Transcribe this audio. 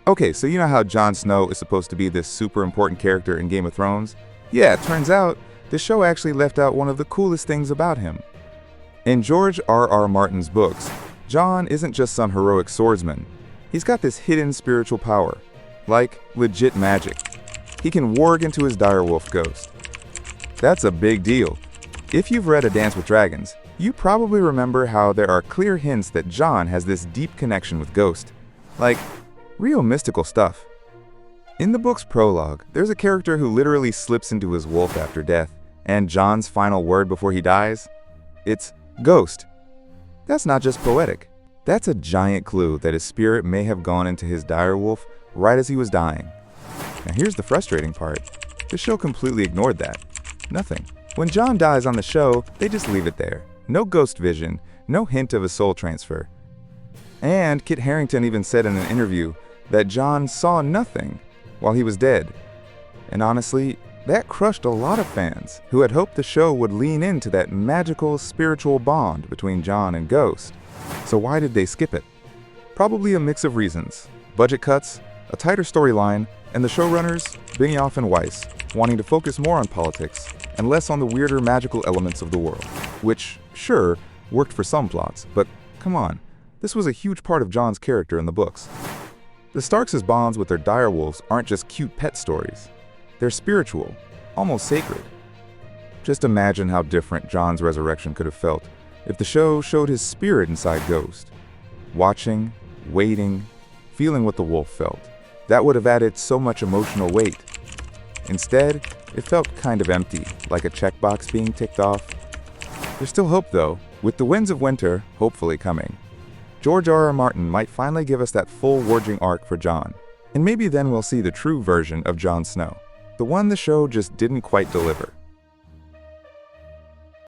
Okay, so you know how Jon Snow is supposed to be this super important character in Game of Thrones? Yeah, it turns out the show actually left out one of the coolest things about him. In George R.R. Martin's books, Jon isn't just some heroic swordsman. He's got this hidden spiritual power, like legit magic. He can warg into his direwolf ghost. That's a big deal. If you've read A Dance with Dragons, you probably remember how there are clear hints that Jon has this deep connection with Ghost. Like, real mystical stuff. In the book's prologue, there's a character who literally slips into his wolf after death, and Jon's final word before he dies? It's Ghost. That's not just poetic. That's a giant clue that his spirit may have gone into his direwolf right as he was dying. Now here's the frustrating part. The show completely ignored that. Nothing. When Jon dies on the show, they just leave it there. No ghost vision, no hint of a soul transfer. And Kit Harington even said in an interview that Jon saw nothing while he was dead. And honestly, that crushed a lot of fans who had hoped the show would lean into that magical, spiritual bond between Jon and Ghost. So why did they skip it? Probably a mix of reasons. Budget cuts, a tighter storyline, and the showrunners, Benioff and Weiss, wanting to focus more on politics and less on the weirder magical elements of the world. Which, sure, worked for some plots, but come on, this was a huge part of Jon's character in the books. The Starks' bonds with their direwolves aren't just cute pet stories. They're spiritual, almost sacred. Just imagine how different Jon's resurrection could have felt if the show showed his spirit inside Ghost. Watching, waiting, feeling what the wolf felt. That would have added so much emotional weight. Instead, it felt kind of empty, like a checkbox being ticked off. There's still hope though, with the Winds of Winter hopefully coming. George R.R. Martin might finally give us that full warging arc for Jon, and maybe then we'll see the true version of Jon Snow, the one the show just didn't quite deliver.